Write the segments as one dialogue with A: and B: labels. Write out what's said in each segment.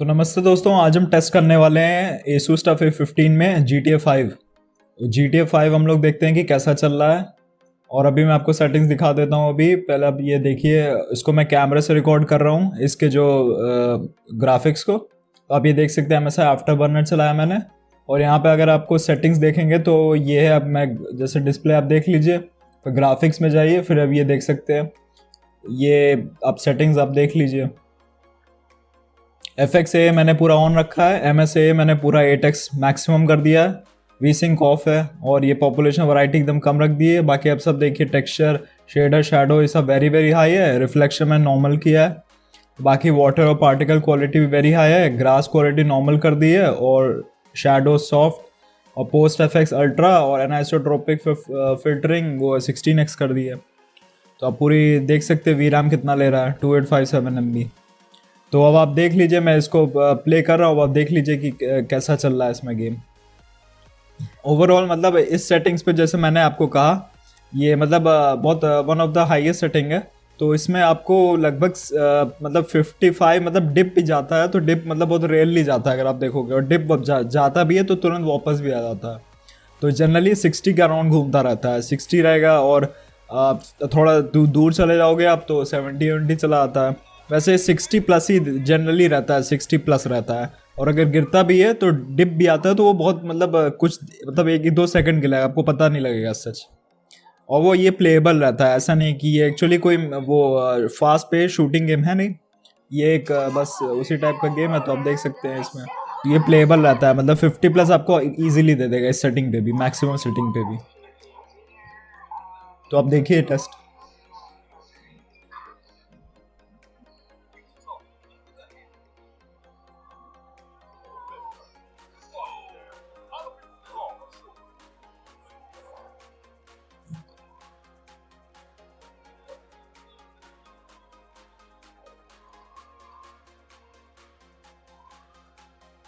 A: तो नमस्ते दोस्तों, आज हम टेस्ट करने वाले हैं Asus TUF A15 में GTA 5। G T A five हम लोग देखते हैं कि कैसा चल रहा है। और अभी मैं आपको सेटिंग्स दिखा देता हूँ। अभी पहले अब ये देखिए, इसको मैं कैमरे से रिकॉर्ड कर रहा हूँ, इसके जो ग्राफिक्स को। तो आप ये देख सकते हैं MSI आफ्टर बर्नर चलाया मैंने। और यहाँ पे अगर आपको सेटिंग्स देखेंगे तो ये है, अब मैं जैसे डिस्प्ले आप देख लीजिए, तो ग्राफिक्स में जाइए, फिर अब ये देख सकते हैं, ये आप सेटिंग्स आप देख लीजिए। FXA मैंने पूरा ऑन रखा है, MSA मैंने पूरा 8x मैक्सिमम कर दिया है, वी सिंक ऑफ है, और ये पॉपुलेशन वैरायटी एकदम कम रख दी है। बाकी आप सब देखिए, टेक्सचर, शेडर, शैडो, ये सब वेरी वेरी हाई है। रिफ्लेक्शन मैंने नॉर्मल किया है। बाकी वाटर और पार्टिकल क्वालिटी भी वेरी हाई है। ग्रास क्वालिटी नॉर्मल कर दी है, और शैडो सॉफ्ट, और पोस्ट FX अल्ट्रा, और एनाइसोट्रोपिक फिल्टरिंग वो 16x कर दी है। तो आप पूरी देख सकते हैं VRAM कितना ले रहा है, 2857 MB। तो अब आप देख लीजिए, मैं इसको प्ले कर रहा हूँ, अब आप देख लीजिए कि कैसा चल रहा है इसमें गेम। ओवरऑल मतलब इस सेटिंग्स पे, जैसे मैंने आपको कहा, ये मतलब बहुत one of the highest setting है। तो इसमें आपको लगभग मतलब 55, मतलब डिप भी जाता है, तो डिप मतलब बहुत रेयरली जाता है अगर आप देखोगे, और डिप जाता भी है तो तुरंत वापस भी आ जाता है। तो जनरली 60 के अराउंड घूमता रहता है, 60 रहेगा। और आप थोड़ा दूर चले जाओगे आप तो 70-80 चला आता है। वैसे 60 प्लस ही जनरली रहता है, 60 प्लस रहता है। और अगर गिरता भी है तो डिप भी आता है, तो वो बहुत मतलब कुछ मतलब 1-2 सेकंड के लिए, आपको पता नहीं लगेगा सच। और वो ये प्लेएबल रहता है, ऐसा नहीं कि ये एक्चुअली कोई वो फास्ट पे शूटिंग गेम है नहीं। ये एक बस उसी टाइप का गेम है। तो आप देख सकते हैं इसमें ये प्लेएबल रहता है, मतलब 50 प्लस आपको इजीली दे देगा इस सेटिंग पे भी, मैक्सिमम सेटिंग पे भी। तो आप देखिए टेस्ट।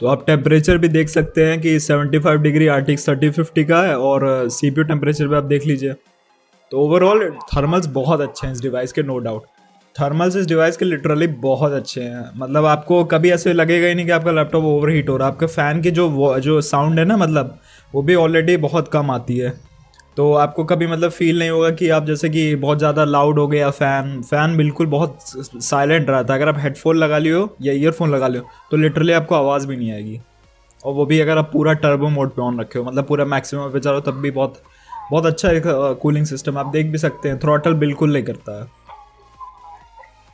A: तो आप टेम्परेचर भी देख सकते हैं कि 75 डिग्री RTX 3050 का है, और CPU टेम्परेचर भी आप देख लीजिए। तो ओवरऑल थर्मल्स बहुत अच्छे हैं इस डिवाइस के, नो डाउट। थर्मल्स इस डिवाइस के लिटरली बहुत अच्छे हैं। मतलब आपको कभी ऐसे लगेगा ही नहीं कि आपका लैपटॉप ओवर हीट हो रहा है। आपके फ़ैन की जो साउंड है ना, मतलब वो भी ऑलरेडी बहुत कम आती है। तो आपको कभी मतलब फील नहीं होगा कि आप जैसे कि बहुत ज़्यादा लाउड हो गया। फ़ैन बिल्कुल बहुत साइलेंट रहता है। अगर आप हेडफोन लगा लियो या ईयरफोन लगा लियो तो लिटरली आपको आवाज़ भी नहीं आएगी। और वो भी अगर आप पूरा टर्बो मोड पे ऑन रखे हो, मतलब पूरा मैक्सिमम पे चलो, तब भी बहुत बहुत अच्छा एक कूलिंग सिस्टम आप देख भी सकते हैं। थ्रॉटल बिल्कुल नहीं करता है।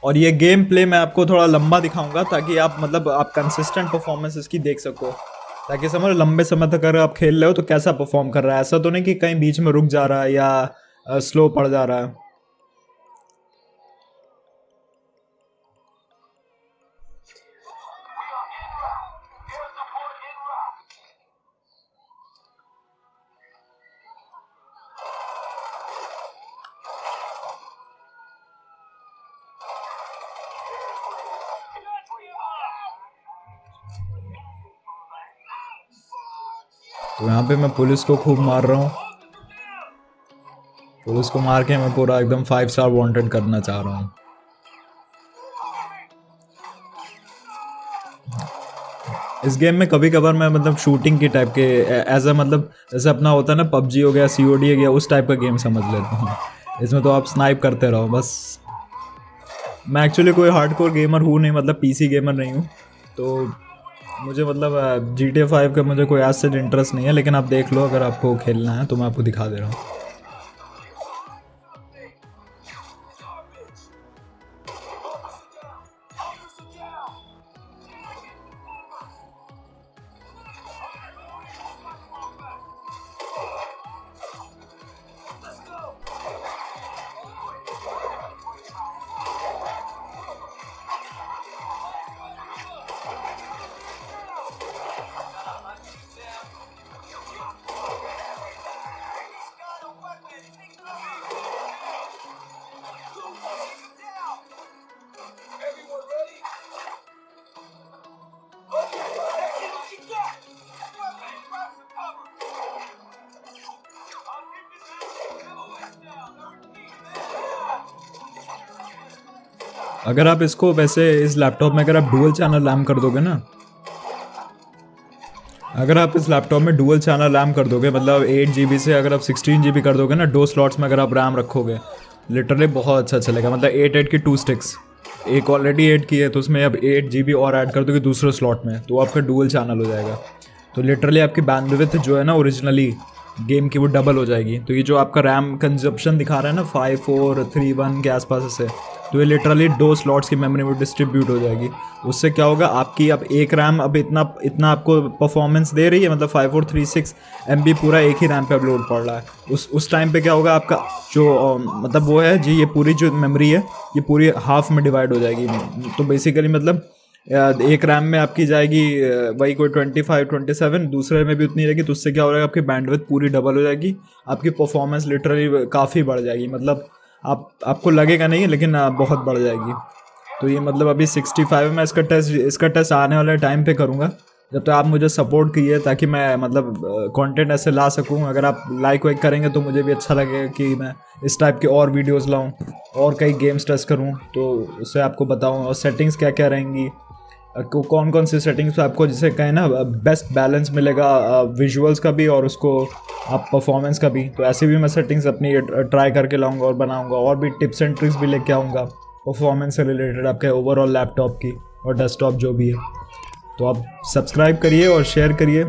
A: और ये गेम प्ले मैं आपको थोड़ा लंबा दिखाऊंगा, ताकि आप मतलब आप कंसिस्टेंट परफॉर्मेंस इसकी देख सको, ताकि समझ लंबे समय तक अगर आप खेल रहे हो तो कैसा परफॉर्म कर रहा है। ऐसा तो नहीं कि कहीं बीच में रुक जा रहा है या स्लो पड़ जा रहा है। तो यहाँ पे मैं पुलिस को खूब मार रहा हूँ। पुलिस को मार के मैं पूरा एकदम 5 स्टार वांटेड करना चाह रहा हूँ। इस गेम में कभी कभार मैं मतलब शूटिंग की टाइप के एज अ मतलब जैसे अपना होता है ना, PUBG हो गया, COD हो गया, उस टाइप का गेम समझ लेता हूँ। इसमें तो आप स्नाइप करते रहो बस। मैं एक्चुअली कोई हार्डकोर गेमर हूँ नहीं, मतलब PC गेमर नहीं हूँ। तो मुझे मतलब GTA 5 का मुझे कोई ऐसा इंटरेस्ट नहीं है। लेकिन आप देख लो, अगर आपको खेलना है तो मैं आपको दिखा दे रहा हूँ। अगर आप इसको वैसे इस लैपटॉप में अगर आप डुअल चैनल रैम कर दोगे ना, अगर आप इस लैपटॉप में डुअल चैनल रैम कर दोगे, मतलब 8 GB से अगर आप 16 GB कर दोगे ना, 2 स्लॉट्स में अगर आप रैम रखोगे, लिटरली बहुत अच्छा चलेगा। मतलब 8 8 की 2 स्टिक्स, एक ऑलरेडी 8 की है तो उसमें अब 8 GB और ऐड कर दोगे दूसरे स्लॉट में, तो आपका डुअल चैनल हो जाएगा। तो लिटरली आपकी बैंडविड्थ जो है ना ओरिजिनली गेम की, वो डबल हो जाएगी। तो ये जो आपका रैम कंजप्शन दिखा रहा है ना 5431 के आसपास से, तो ये लिटरली 2 स्लॉट्स की मेमोरी में डिस्ट्रीब्यूट हो जाएगी। उससे क्या होगा, आपकी अब एक रैम अब इतना इतना आपको परफॉर्मेंस दे रही है, मतलब 5436 MB पूरा एक ही रैम पे अपलोड पड़ रहा है। उस टाइम पे क्या होगा आपका जो मतलब वो है जी, ये पूरी जो मेमोरी है ये पूरी हाफ में डिवाइड हो जाएगी। तो बेसिकली मतलब एक रैम में आपकी जाएगी वही कोई 25 27, दूसरे में भी उतनी रहेगी। तो उससे क्या हो जाएगा, आपकी बैंडविड्थ पूरी डबल हो जाएगी, आपकी परफॉर्मेंस लिटरली काफ़ी बढ़ जाएगी। मतलब आपको लगेगा नहीं लेकिन बहुत बढ़ जाएगी। तो ये मतलब अभी 65 में इसका टेस्ट आने वाले टाइम पे करूँगा, जब तक आप मुझे सपोर्ट कीजिए, ताकि मैं मतलब कंटेंट ऐसे ला सकूँ। अगर आप लाइक वाइक करेंगे तो मुझे भी अच्छा लगेगा कि मैं इस टाइप के और वीडियोस लाऊं और कई गेम्स टेस्ट करूं, तो उससे आपको बताऊं। और सेटिंग्स क्या क्या रहेंगी, कौन कौन सी सेटिंग्स पे आपको जिसे कहें ना बेस्ट बैलेंस मिलेगा, विजुअल्स का भी और उसको आप परफॉर्मेंस का भी। तो ऐसे भी मैं सेटिंग्स अपनी ट्राई करके लाऊंगा और बनाऊंगा, और भी टिप्स एंड ट्रिक्स भी लेके आऊँगा परफॉर्मेंस से रिलेटेड आपके ओवरऑल लैपटॉप की और डेस्कटॉप जो भी है। तो आप सब्सक्राइब करिए और शेयर करिए।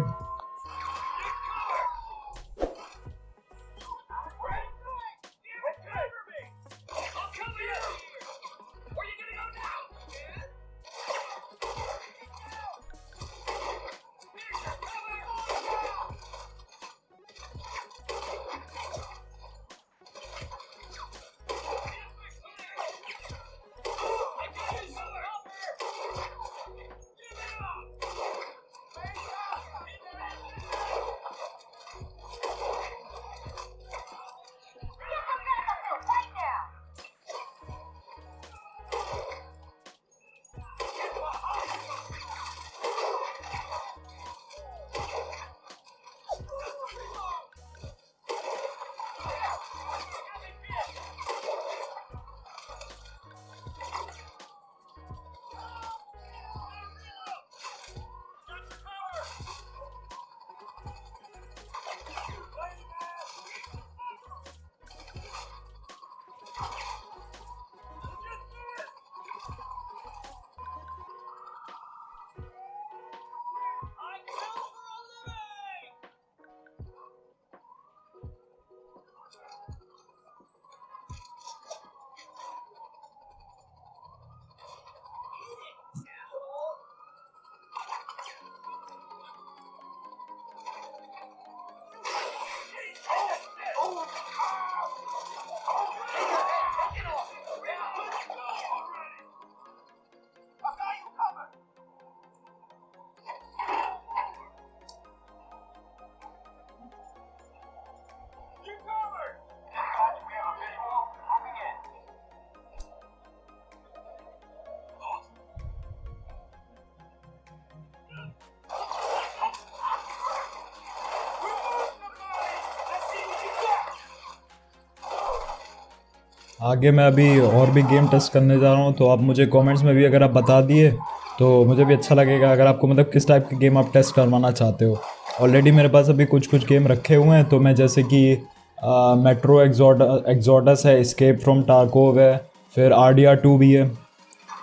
A: आगे मैं अभी और भी गेम टेस्ट करने जा रहा हूँ, तो आप मुझे कमेंट्स में भी अगर आप बता दिए तो मुझे भी अच्छा लगेगा। अगर आपको मतलब किस टाइप के गेम आप टेस्ट करवाना चाहते हो, ऑलरेडी मेरे पास अभी कुछ कुछ गेम रखे हुए हैं। तो मैं जैसे कि मेट्रो एक्सोडस है, एस्केप फ्रॉम टार्कोव है, फिर RDR2 भी है,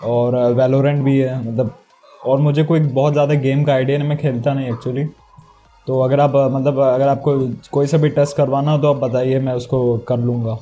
A: और वैलोरेंट भी है मतलब। और मुझे कोई बहुत ज़्यादा गेम का आइडिया नहीं, मैं खेलता नहीं एक्चुअली। तो अगर आप मतलब अगर आपको कोई सा भी टेस्ट करवाना हो तो आप बताइए, मैं उसको कर लूँगा।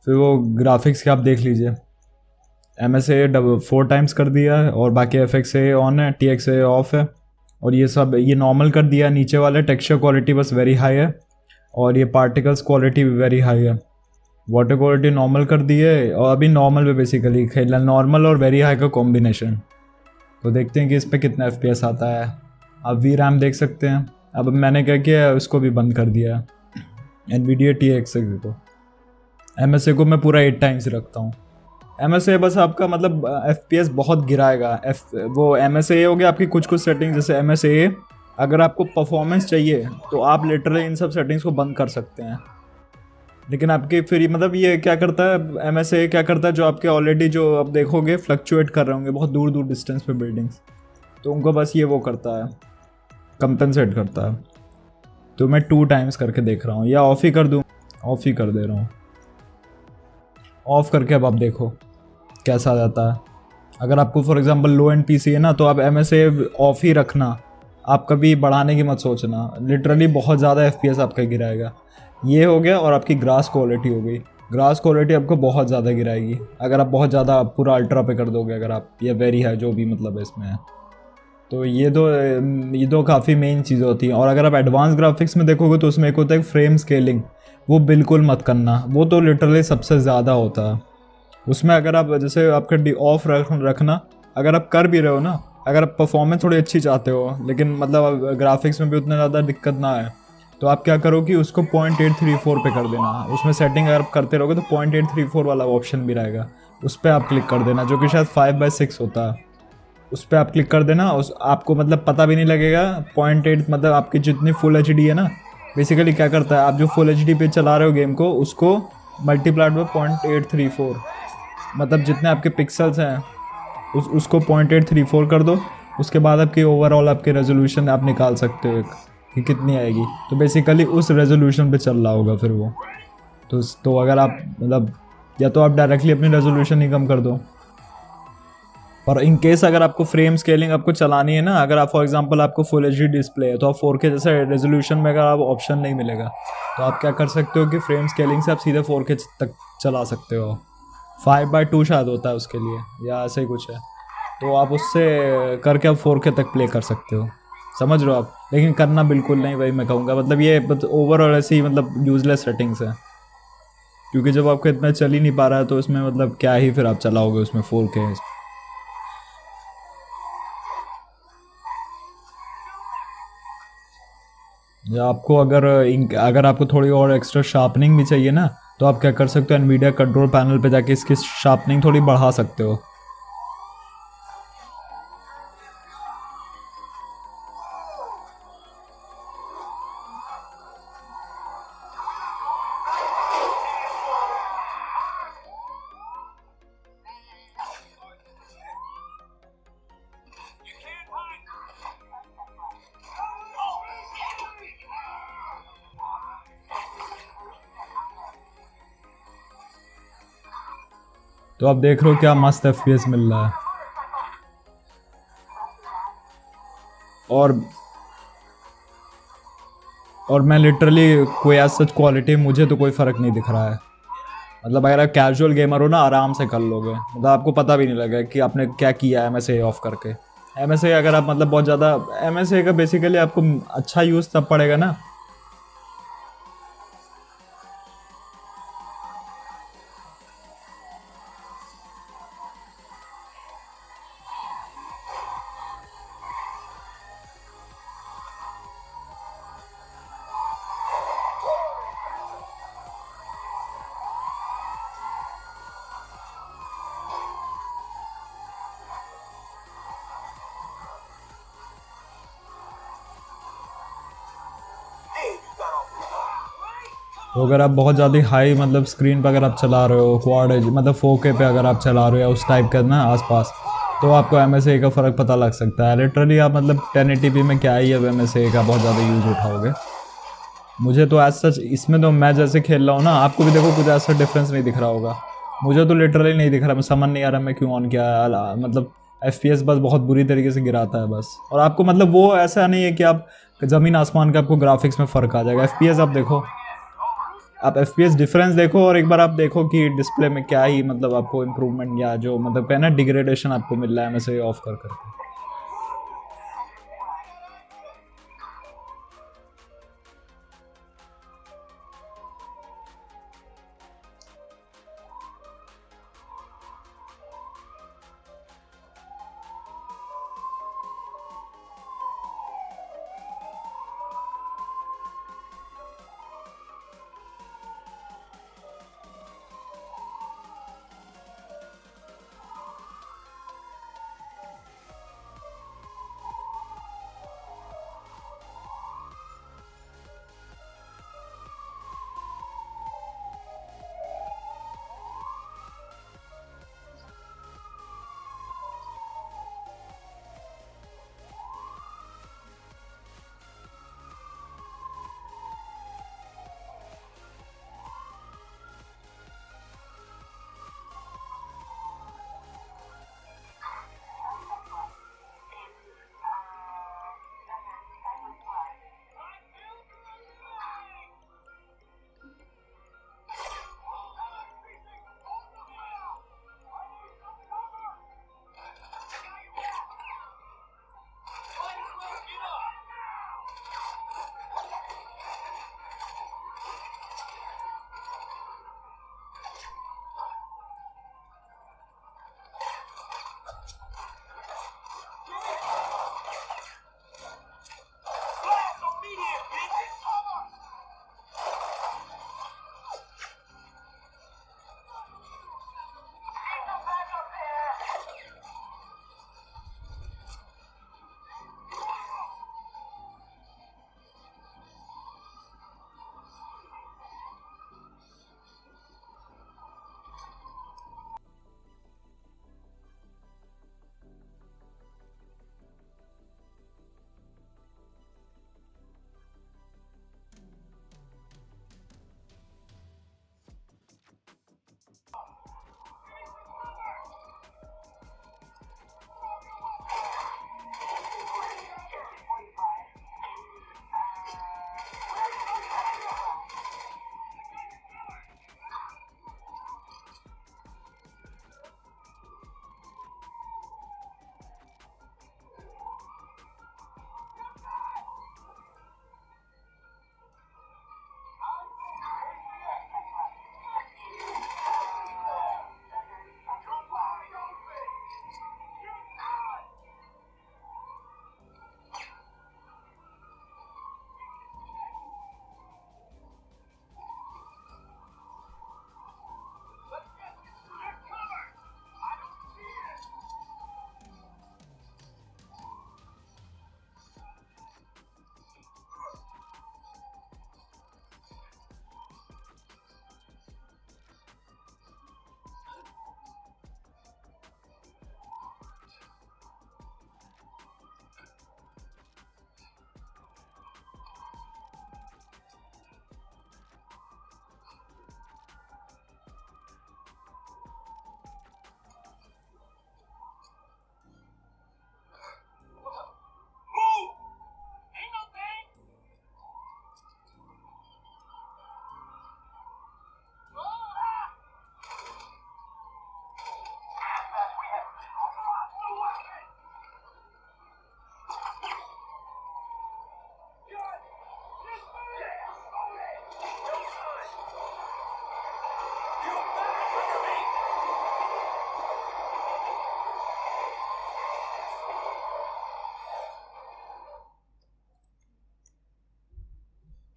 A: फिर वो ग्राफिक्स के आप देख लीजिए, एम एस ए 4 टाइम्स कर दिया है और बाकी एफ एक्स ए ऑन है, टी एक्स ए ऑफ है, और ये सब ये नॉर्मल कर दिया है। नीचे वाले टेक्सचर क्वालिटी बस वेरी हाई है, और ये पार्टिकल्स क्वालिटी भी वेरी हाई है। वाटर क्वालिटी नॉर्मल कर दी है, और अभी नॉर्मल पे बेसिकली खेलना, नॉर्मल और वेरी हाई का कॉम्बिनेशन। तो देखते हैं कि इस पर कितना एफ आता है। आप वी रैम देख सकते हैं। अब मैंने क्या किया है, उसको भी बंद कर दिया है, एनवीडिया टी एक्स को। एम एस ए को मैं पूरा 8 टाइम्स ही रखता हूँ। एम एस ए बस आपका मतलब एफ पी एस बहुत गिराएगा। वो एम एस ए हो गया आपकी कुछ कुछ सेटिंग, जैसे एम एस ए अगर आपको परफॉर्मेंस चाहिए तो आप लिटरली इन सब सेटिंग्स को बंद कर सकते हैं। लेकिन आपके फिर मतलब ये क्या करता है, एम एस ए क्या करता है, जो आपके ऑलरेडी जो आप देखोगे फ्लक्चुएट कर रहे होंगे बहुत दूर दूर डिस्टेंस पे बिल्डिंग्स, तो उनको बस ये वो करता है, कंपनसेट करता है। तो मैं 2 टाइम्स करके देख रहा हूँ, या ऑफ ही कर दूँ, ऑफ ही कर दे रहा हूँ। ऑफ करके अब आप देखो कैसा आ जाता है। अगर आपको for example low and PC है ना, तो आप एम एस ए ऑफ ही रखना, आप कभी बढ़ाने की मत सोचना। लिटरली बहुत ज़्यादा एफ आपका गिराएगा। ये हो गया, और आपकी ग्रास क्वालिटी हो गई। ग्रास क्वालिटी आपको बहुत ज़्यादा गिराएगी अगर आप बहुत ज़्यादा पूरा अल्ट्रा पे कर दोगे, अगर आप, या वेरी है जो भी मतलब इसमें है। तो ये दो काफ़ी मेन चीज़ें होती हैं। और अगर आप एडवांस ग्राफिक्स में देखोगे तो उसमें एक होता है फ्रेम स्केलिंग, वो बिल्कुल मत करना, वो तो लिटरली सबसे ज़्यादा होता है उसमें। अगर आप जैसे आपका डी ऑफ रखना, अगर आप कर भी रहे हो ना, अगर आप परफॉर्मेंस थोड़ी अच्छी चाहते हो लेकिन मतलब ग्राफिक्स में भी उतना ज़्यादा दिक्कत ना है, तो आप क्या करो कि उसको 0.834 पे कर देना। उसमें सेटिंग अगर आप करते रहोगे तो 0.834 वाला ऑप्शन भी रहेगा, उस पर आप क्लिक कर देना, जो कि शायद 5/6 होता है। उस पर आप क्लिक कर देना, उस आपको मतलब पता भी नहीं लगेगा। 0.8 मतलब आपकी जितनी फुल एच डी है ना, बेसिकली क्या करता है, आप जो फुल एच डी पे चला रहे हो गेम को, उसको मल्टीप्लाइड बाय 0.834, मतलब जितने आपके पिक्सल्स हैं उसको 0.834 कर दो। उसके बाद आपकी ओवरऑल आपकी रेजोल्यूशन आप निकाल सकते हो कि कितनी आएगी। तो बेसिकली उस रेजोल्यूशन पे चल रहा होगा फिर वो। तो अगर आप मतलब, या तो आप डायरेक्टली अपनी रेजोल्यूशन ही कम कर दो। और इन केस अगर आपको फ्रेम स्केलिंग आपको चलानी है ना, अगर आप फॉर एग्जांपल आपको फुल एच डी डिस्प्ले है, तो आप 4K जैसे रेजोल्यूशन में अगर आप ऑप्शन नहीं मिलेगा, तो आप क्या कर सकते हो कि फ्रेम स्केलिंग से आप सीधे 4K तक चला सकते हो। 5/2 शायद होता है उसके लिए, या ऐसे ही कुछ है। तो आप उससे करके आप 4K तक प्ले कर सकते हो, समझ रहे हो आप। लेकिन करना बिल्कुल नहीं, वही मैं कहूँगा। मतलब ये ओवरऑल ऐसी ही मतलब यूजलेस सेटिंग्स है, क्योंकि जब आपको इतना चल ही नहीं पा रहा है तो इसमें मतलब क्या ही फिर आप चलाओगे उसमें 4K। या आपको अगर आपको थोड़ी और एक्स्ट्रा शार्पनिंग भी चाहिए ना, तो आप क्या कर सकते हो, एनवीडिया कंट्रोल पैनल पे जाके इसकी शार्पनिंग थोड़ी बढ़ा सकते हो। तो आप देख रहे हो क्या मस्त एफपीएस मिल रहा है। और और मैं लिटरली कोई ऐसा सच क्वालिटी, मुझे तो कोई फ़र्क नहीं दिख रहा है। मतलब अगर आप कैजुअल गेमर हो ना, आराम से कर लोगे, मतलब आपको पता भी नहीं लगेगा कि आपने क्या किया है एम एस ए ऑफ करके। एम एस ए अगर आप मतलब बहुत ज़्यादा, एम एस ए का बेसिकली आपको अच्छा यूज़ तब पड़ेगा ना, तो अगर आप बहुत ज़्यादा हाई मतलब स्क्रीन पर अगर आप चला रहे हो, क्वाड एज मतलब 4K पे अगर आप चला रहे हो या उस टाइप का ना आसपास, तो आपको एम एस ए का फ़र्क पता लग सकता है। लिटरली आप मतलब 1080p में क्या ही अब एम एस ए का बहुत ज़्यादा यूज़ उठाओगे। मुझे तो एज सच इसमें तो मैं जैसे खेल रहा हूँ ना, आपको भी देखो कुछ ऐसा डिफरेंस नहीं दिख रहा होगा। मुझे तो लिटरली नहीं दिख रहा, मैं समझ नहीं आ रहा मैं क्यों ऑन किया है। मतलब FPS बस बहुत बुरी तरीके से गिराता है बस। और आपको मतलब वो ऐसा नहीं है कि आप ज़मीन आसमान का आपको ग्राफिक्स में फ़र्क आ जाएगा। FPS आप देखो, आप FPS डिफरेंस देखो और एक बार आप देखो कि डिस्प्ले में क्या ही मतलब आपको इम्प्रूवमेंट या जो मतलब कहना डिग्रेडेशन आपको मिल रहा है MSI ऑफ कर करके।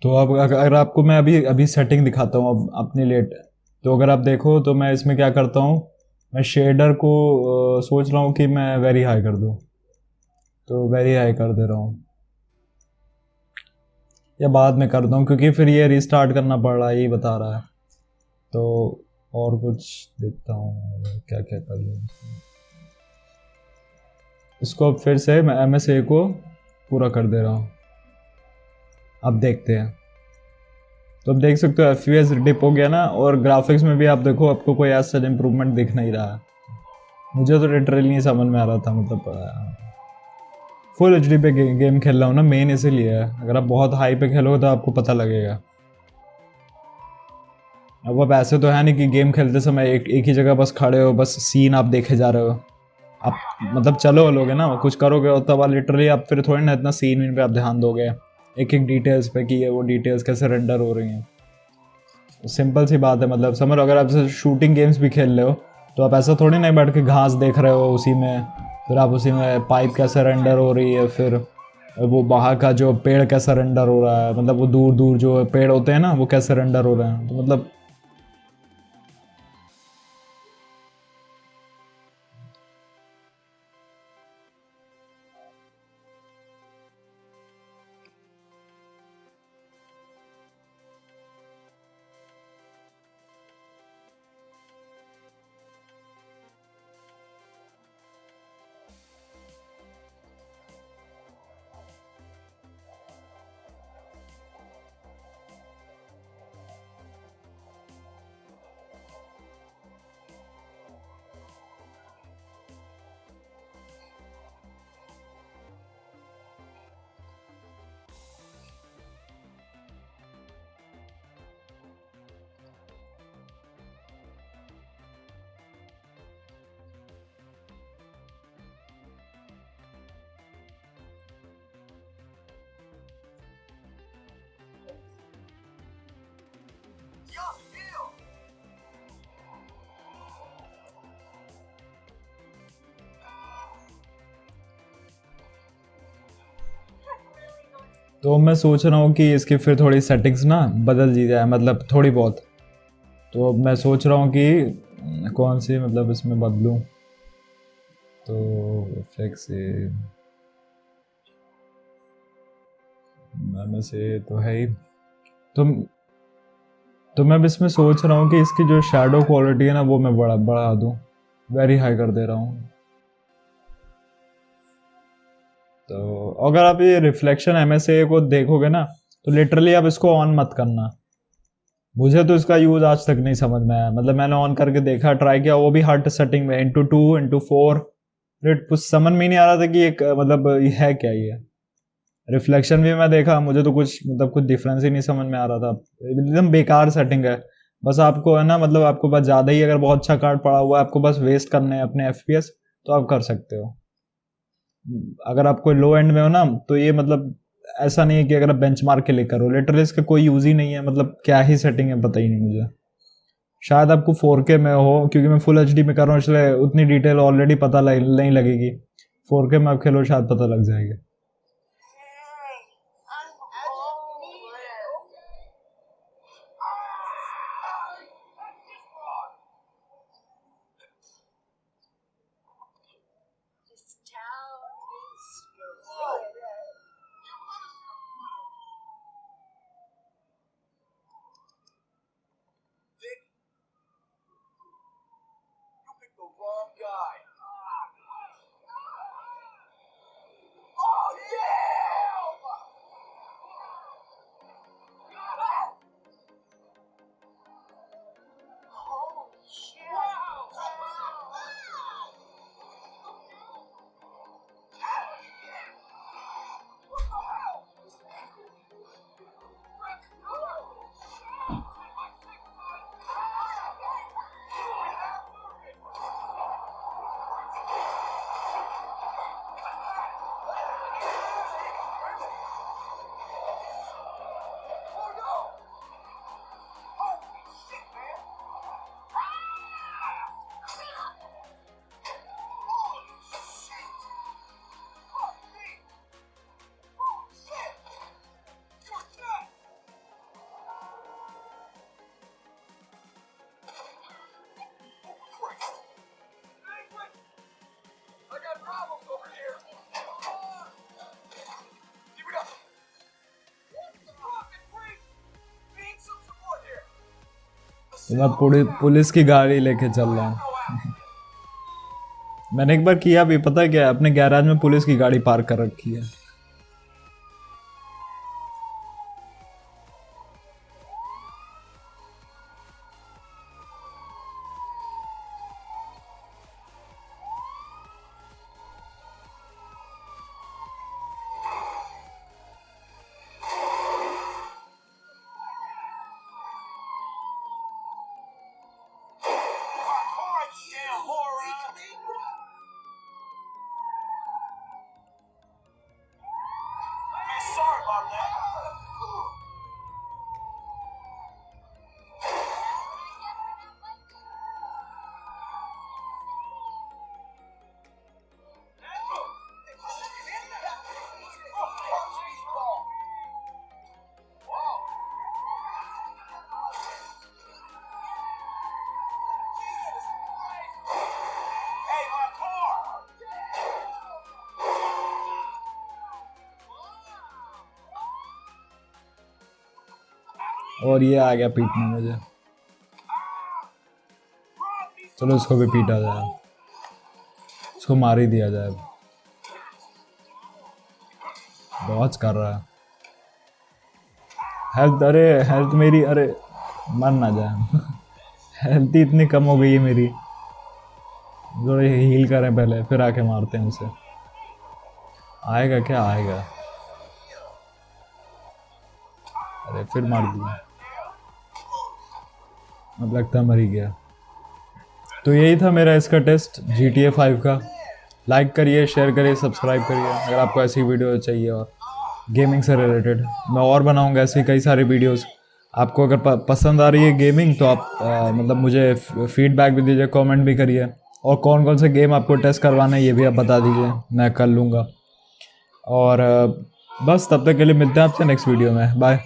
A: तो अब अगर आपको मैं अभी अभी सेटिंग दिखाता हूँ अब अपनी लेट। तो अगर आप देखो तो मैं इसमें क्या करता हूँ, मैं शेडर को सोच रहा हूँ कि मैं वेरी हाई कर दूँ, तो वेरी हाई कर दे रहा हूँ या बाद में कर दूँ क्योंकि फिर ये रिस्टार्ट करना पड़ रहा है, यही बता रहा है। तो और कुछ देखता हूँ क्या क्या कर लूँ इसको। अब फिर से मैं MSA को पूरा कर दे रहा हूँ, अब देखते हैं। तो अब देख सकते हो FPS डिप हो गया ना, और ग्राफिक्स में भी आप देखो आपको कोई ऐसा इम्प्रूवमेंट दिख नहीं रहा है। मुझे तो लिटरली नहीं समझ में आ रहा था, मतलब फुल HD पे गेम खेल रहा हूँ ना मेन, इसीलिए है। अगर आप बहुत हाई पे खेलोगे तो आपको पता लगेगा। अब ऐसे तो है नहीं कि गेम खेलते समय एक ही जगह बस खड़े हो, बस सीन आप देखे जा रहे हो। आप मतलब चलो लोगे ना, कुछ करोगे और तब लिटरली आप फिर थोड़ी ना इतना सीन वीन पे आप ध्यान दोगे, एक एक डिटेल्स पे कि ये वो डिटेल्स कैसे रेंडर हो रही हैं। सिंपल सी बात है, मतलब समझ लो अगर आप शूटिंग गेम्स भी खेल रहे हो तो आप ऐसा थोड़ी नहीं बैठ के घास देख रहे हो उसी में, फिर आप उसी में पाइप कैसे रेंडर हो रही है, फिर वो बाहर का जो पेड़ कैसा रेंडर हो रहा है, मतलब वो दूर दूर जो पेड़ होते हैं ना वो कैसे रेंडर हो रहे हैं, तो मतलब। तो मैं सोच रहा हूँ कि इसकी फिर थोड़ी सेटिंग्स ना बदल दी जाए, मतलब थोड़ी बहुत। तो अब मैं सोच रहा हूँ कि कौन सी मतलब इसमें बदलूँ। तो इफेक्ट से में से तो है ही। तो मैं अब इसमें सोच रहा हूँ कि इसकी जो शैडो क्वालिटी है ना वो मैं बढ़ा दूँ, वेरी हाई कर दे रहा हूँ। तो अगर आप ये रिफ्लेक्शन एमएसए को देखोगे ना तो लिटरली आप इसको ऑन मत करना। मुझे तो इसका यूज आज तक नहीं समझ में आया, मतलब मैंने ऑन करके देखा, ट्राई किया, वो भी हर्ट सेटिंग में into 2 into 4, कुछ समझ में नहीं आ रहा था कि एक मतलब ये है क्या ये। रिफ्लेक्शन भी मैं देखा, मुझे तो कुछ मतलब कुछ डिफरेंस ही नहीं समझ में आ रहा था, एकदम बेकार सेटिंग है। बस आपको है ना, मतलब आपको बस ज़्यादा ही अगर बहुत अच्छा कार्ड पड़ा हुआ है, आपको बस वेस्ट करने हैं अपने एफपीएस, तो आप कर सकते हो। अगर आप कोई लो एंड में हो ना तो ये मतलब ऐसा नहीं है कि अगर आप बेंच मार्क के लिए करो, लिटरली इसका कोई यूज ही नहीं है, मतलब क्या ही सेटिंग है पता ही नहीं मुझे। शायद आपको 4K में हो, क्योंकि मैं फुल एचडी में कर रहा हूँ इसलिए उतनी डिटेल ऑलरेडी पता नहीं लगेगी। 4K में आप खेलो शायद पता लग जाएगी। तो मैं पुलिस की गाड़ी लेके चल रहा हूँ। मैंने एक बार किया भी, पता है क्या, अपने गैराज में पुलिस की गाड़ी पार्क कर रखी है। और ये आ गया पीटने मुझे। चलो इसको भी पीटा जाए, इसको मार ही दिया जाए। बहुत कर रहा है। हेल्थ, अरे हेल्थ मेरी, अरे मर ना जाए। हेल्थ ही इतनी कम हो गई है मेरी। थोड़े हील करें पहले, फिर आके मारते हैं उसे। आएगा क्या? आएगा। अरे फिर मार दिया, अब लगता है मर ही गया। तो यही था मेरा इसका टेस्ट GTA 5 का। लाइक करिए, शेयर करिए, सब्सक्राइब करिए अगर आपको ऐसी वीडियो चाहिए और गेमिंग से रिलेटेड। मैं और बनाऊंगा ऐसी कई सारी वीडियोस। आपको अगर पसंद आ रही है गेमिंग तो आप मतलब मुझे फीडबैक भी दीजिए, कमेंट भी करिए। और कौन कौन से गेम आपको टेस्ट करवाना है ये भी आप बता दीजिए, मैं कर लूँगा। और बस तब तक के लिए मिलते हैं आपसे नेक्स्ट वीडियो में। बाय।